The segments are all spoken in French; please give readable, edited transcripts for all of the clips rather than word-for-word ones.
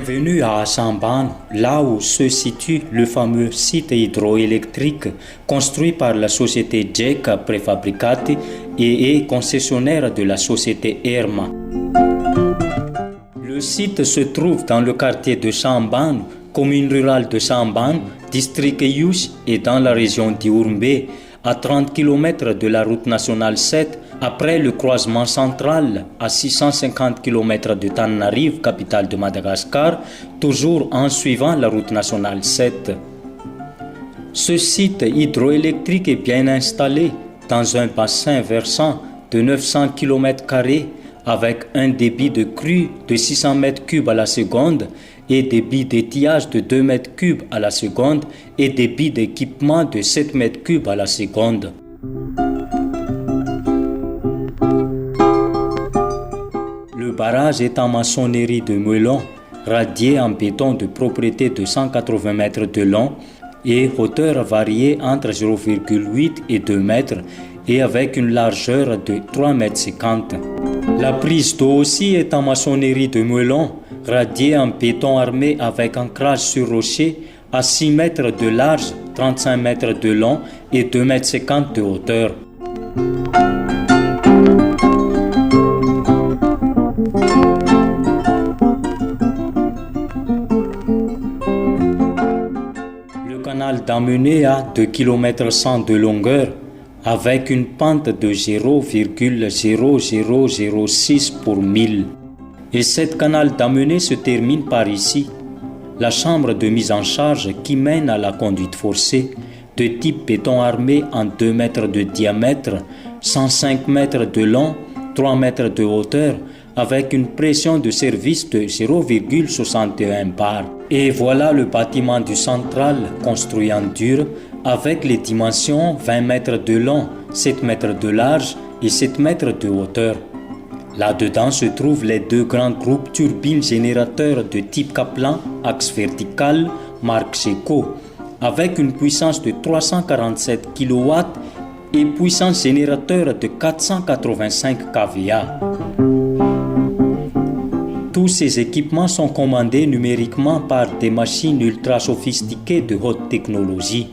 Bienvenue à Samban, là où se situe le fameux site hydroélectrique construit par la société JECA Prefabricati et est concessionnaire de la société ERMA. Le site se trouve dans le quartier de Samban, commune rurale de Samban, district Ius et dans la région d'Iurumbe, à 30 km de la route nationale 7, après le croisement central, à 650 km de Tananarive, capitale de Madagascar, toujours en suivant la route nationale 7. Ce site hydroélectrique est bien installé dans un bassin versant de 900 km² avec un débit de crue de 600 m3 à la seconde et débit d'étiage de 2 m3 à la seconde et débit d'équipement de 7 m3 à la seconde. Le barrage est en maçonnerie de meulon, radié en béton de propriété de 180 mètres de long et hauteur variée entre 0,8 et 2 mètres et avec une largeur de 3,50 m. La prise d'eau aussi est en maçonnerie de meulon, radiée en béton armé avec ancrage sur rocher à 6 mètres de large, 35 mètres de long et 2,50 m de hauteur. Le canal d'Amené a 2,1 km de longueur avec une pente de 0,0006 pour 1000. Et cette canal d'Amené se termine par ici, la chambre de mise en charge qui mène à la conduite forcée, de type béton armé en 2 mètres de diamètre, 105 mètres de long, 3 mètres de hauteur, avec une pression de service de 0,61 bar. Et voilà le bâtiment du central, construit en dur, avec les dimensions 20 mètres de long, 7 mètres de large et 7 mètres de hauteur. Là-dedans se trouvent les deux grands groupes turbines générateurs de type Kaplan, axe vertical, marque Seco, avec une puissance de 347 kW et puissance générateur de 485 kVA. Tous ces équipements sont commandés numériquement par des machines ultra sophistiquées de haute technologie.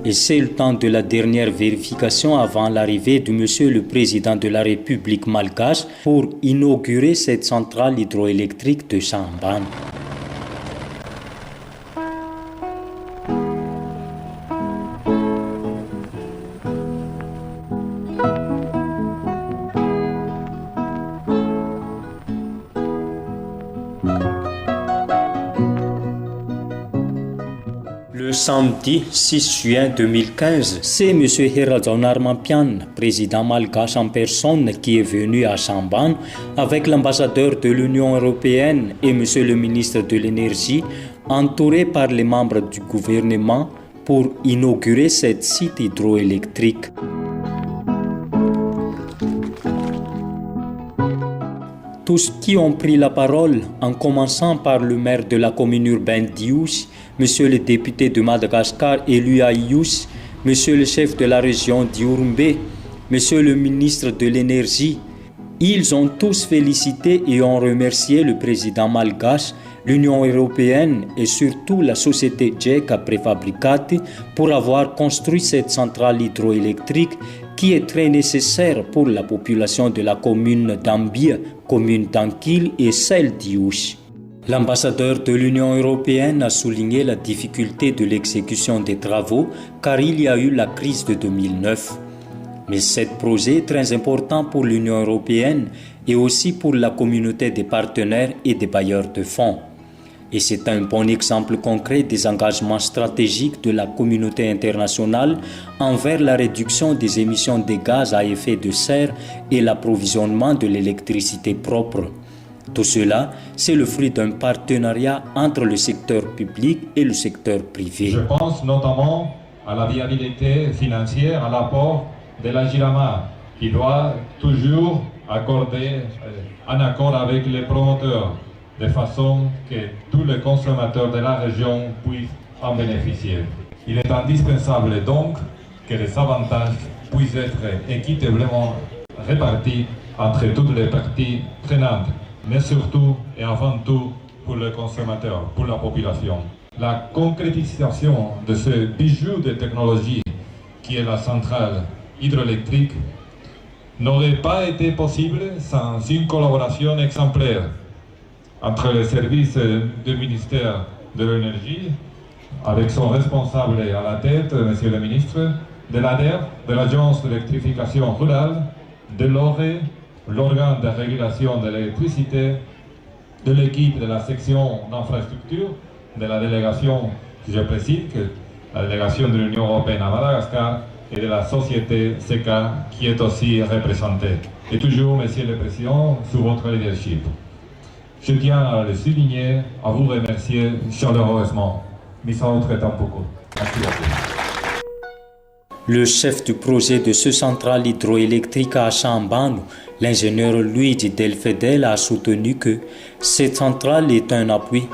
Et c'est le temps de la dernière vérification avant l'arrivée de Monsieur le Président de la République malgache pour inaugurer cette centrale hydroélectrique de Samban. Le samedi 6 juin 2015, c'est M. Heraldson Armampian, président malgache en personne, qui est venu à Samban avec l'ambassadeur de l'Union européenne et M. le ministre de l'Énergie, entouré par les membres du gouvernement pour inaugurer ce site hydroélectrique. Tous qui ont pris la parole, en commençant par le maire de la commune urbaine d'Ius, Monsieur le député de Madagascar élu à Ius, Monsieur le chef de la région d'Iurumbe, Monsieur le ministre de l'Énergie, ils ont tous félicité et ont remercié le président malgache, l'Union européenne et surtout la société JECA Prefabricati pour avoir construit cette centrale hydroélectrique qui est très nécessaire pour la population de la commune d'Ambia, commune d'Ankil et celle d'Ius. L'ambassadeur de l'Union européenne a souligné la difficulté de l'exécution des travaux car il y a eu la crise de 2009. Mais ce projet est très important pour l'Union européenne et aussi pour la communauté des partenaires et des bailleurs de fonds. Et c'est un bon exemple concret des engagements stratégiques de la communauté internationale envers la réduction des émissions de gaz à effet de serre et l'approvisionnement de l'électricité propre. Tout cela, c'est le fruit d'un partenariat entre le secteur public et le secteur privé. Je pense notamment à la viabilité financière, à l'apport de la GIRAMA, qui doit toujours accorder un accord avec les promoteurs, de façon que tous les consommateurs de la région puissent en bénéficier. Il est indispensable donc que les avantages puissent être équitablement répartis entre toutes les parties prenantes. mais surtout et avant tout pour les consommateurs, pour la population. La concrétisation de ce bijou de technologie qui est la centrale hydroélectrique n'aurait pas été possible sans une collaboration exemplaire entre les services du ministère de l'Énergie, avec son responsable à la tête, Monsieur le ministre, de l'ADER, de l'Agence d'électrification rurale, de l'ORE, l'organe de régulation de l'électricité, de l'équipe de la section d'infrastructure, de la délégation, je précise, que la délégation de l'Union européenne à Madagascar et de la société SECA qui est aussi représentée. Et toujours, Monsieur le Président, sous votre leadership. Je tiens à le souligner, à vous remercier chaleureusement. Merci beaucoup. Le chef du projet de ce centrale hydroélectrique à Chambano, l'ingénieur Luigi Del Fedele, a soutenu que cette centrale est un appui,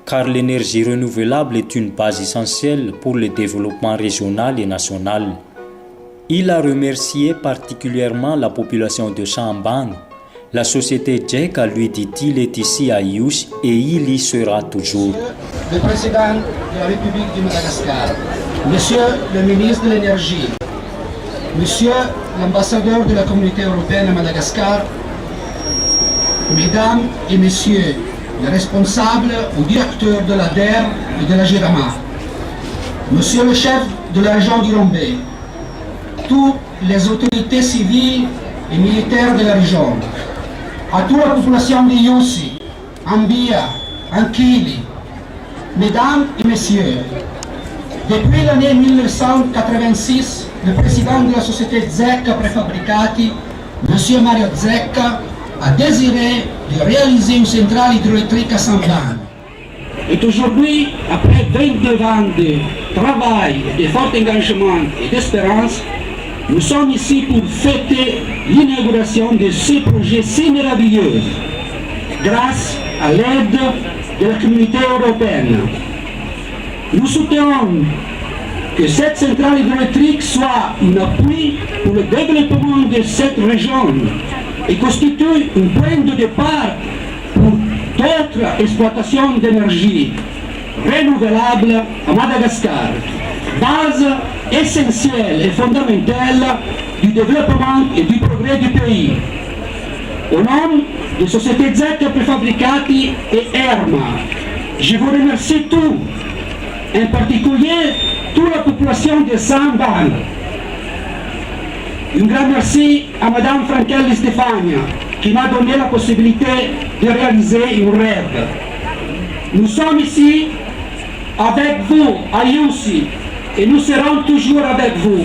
car l'énergie renouvelable est une base essentielle pour le développement régional et national. Il a remercié particulièrement la population de Chambano. La société JECA, lui dit-il, est ici à Ius et il y sera toujours. Le président de la République du Madagascar, Monsieur le ministre de l'Énergie, Monsieur l'ambassadeur de la Communauté européenne à Madagascar, Mesdames et Messieurs les responsables ou directeurs de l'ADER et de la GIRAMA, Monsieur le chef de la région d'Irombe, toutes les autorités civiles et militaires de la région, à toute la population de Yussi, Ambia, Ankili, Mesdames et Messieurs, depuis l'année 1986, le président de la société Zecca Prefabricati, M. Mario Zecca, a désiré de réaliser une centrale hydroélectrique à Chambano. Et aujourd'hui, après 22 ans de travail, de fort engagement et d'espérance, nous sommes ici pour fêter l'inauguration de ce projet si merveilleux, grâce à l'aide de la communauté européenne. Nous souhaitons que cette centrale hydroélectrique soit un appui pour le développement de cette région et constitue un point de départ pour d'autres exploitations d'énergie renouvelable à Madagascar, base essentielle et fondamentale du développement et du progrès du pays. Au nom des sociétés Zecca Prefabricati et ERMA, je vous remercie tous, en particulier toute la population de Chambano. Un grand merci à Madame Frankel Stefania qui m'a donné la possibilité de réaliser un rêve. Nous sommes ici avec vous à Yussi et nous serons toujours avec vous.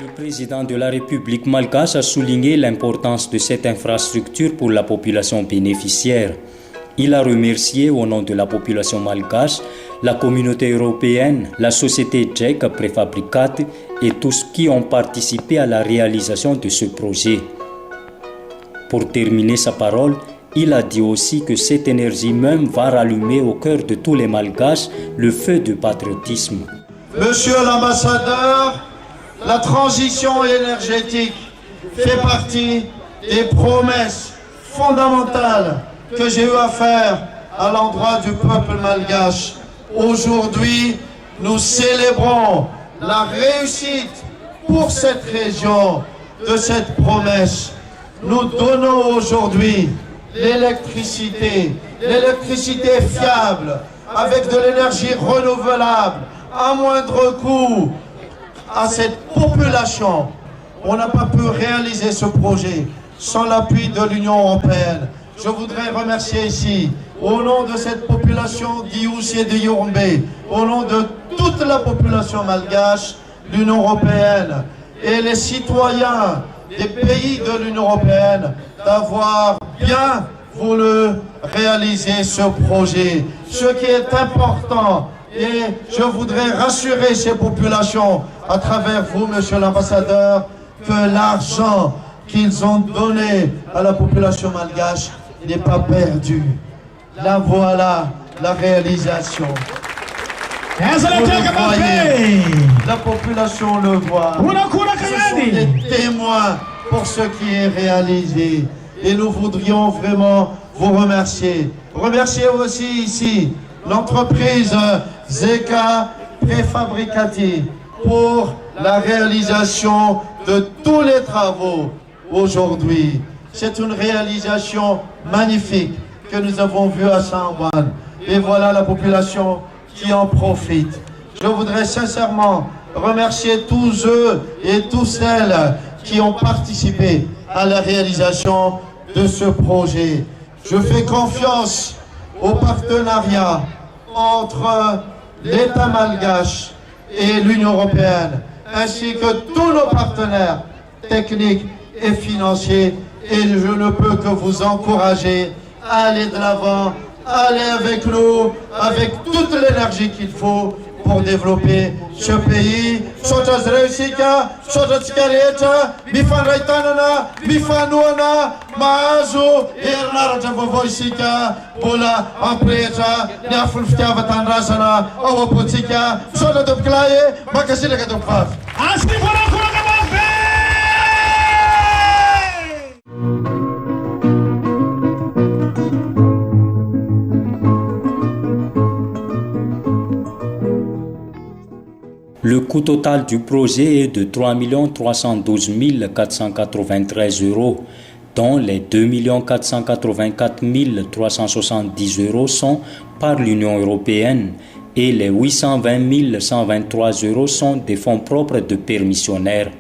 Le président de la République malgache a souligné l'importance de cette infrastructure pour la population bénéficiaire. Il a remercié au nom de la population malgache, la communauté européenne, la société JECA Prefabricati et tous qui ont participé à la réalisation de ce projet. Pour terminer sa parole, il a dit aussi que cette énergie même va rallumer au cœur de tous les malgaches le feu du patriotisme. Monsieur l'ambassadeur, la transition énergétique fait partie des promesses fondamentales que j'ai eu à faire à l'endroit du peuple malgache. Aujourd'hui, nous célébrons la réussite pour cette région de cette promesse. Nous donnons aujourd'hui l'électricité fiable, avec de l'énergie renouvelable, à moindre coût, à cette population. On n'a pas pu réaliser ce projet sans l'appui de l'Union européenne. Je voudrais remercier ici, au nom de cette population d'Ius et de Yorombe, au nom de toute la population malgache, l'Union européenne et les citoyens des pays de l'Union européenne, d'avoir bien voulu réaliser ce projet. Ce qui est important, et je voudrais rassurer ces populations à travers vous, monsieur l'ambassadeur, que l'argent qu'ils ont donné à la population malgache n'est pas perdu. Là voilà la réalisation. Vous le voyez, la population le voit. Ce sont des témoins pour ce qui est réalisé. Et nous voudrions vraiment vous remercier. Remercier aussi ici l'entreprise Zeka Préfabricati pour la réalisation de tous les travaux aujourd'hui. C'est une réalisation magnifique que nous avons vue à Saint-Juan. Et voilà la population qui en profite. Je voudrais sincèrement remercier tous eux et toutes celles qui ont participé à la réalisation de ce projet. Je fais confiance au partenariat entre l'État malgache et l'Union européenne, ainsi que tous nos partenaires techniques et financiers. Et je ne peux que vous encourager à aller de l'avant, à aller avec nous, avec toute l'énergie qu'il faut pour développer ce pays. Sotas Reusika, Sotas Karieta, Bifan Raitanana, Bifanuana, Maazo, Ernarata Vovoisika, Bola, Ampreta, Niafun Ftiavatan Razana, Awapotika, Sotas Dopklaye, Makasila Katopaf. Aski Le coût total du projet est de 3 312 493 €, dont les 2 484 370 € sont par l'Union européenne et les 820 123 € sont des fonds propres de permissionnaires.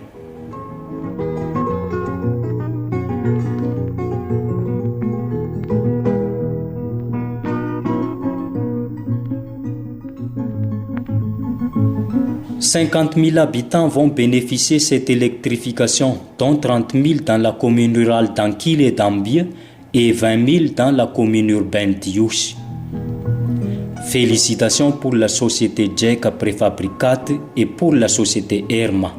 « 50 000 habitants vont bénéficier de cette électrification, dont 30 000 dans la commune rurale d'Ankil et d'Ambie et 20 000 dans la commune urbaine d'Iouch. Félicitations pour la société Jeka Préfabricate et pour la société Erma.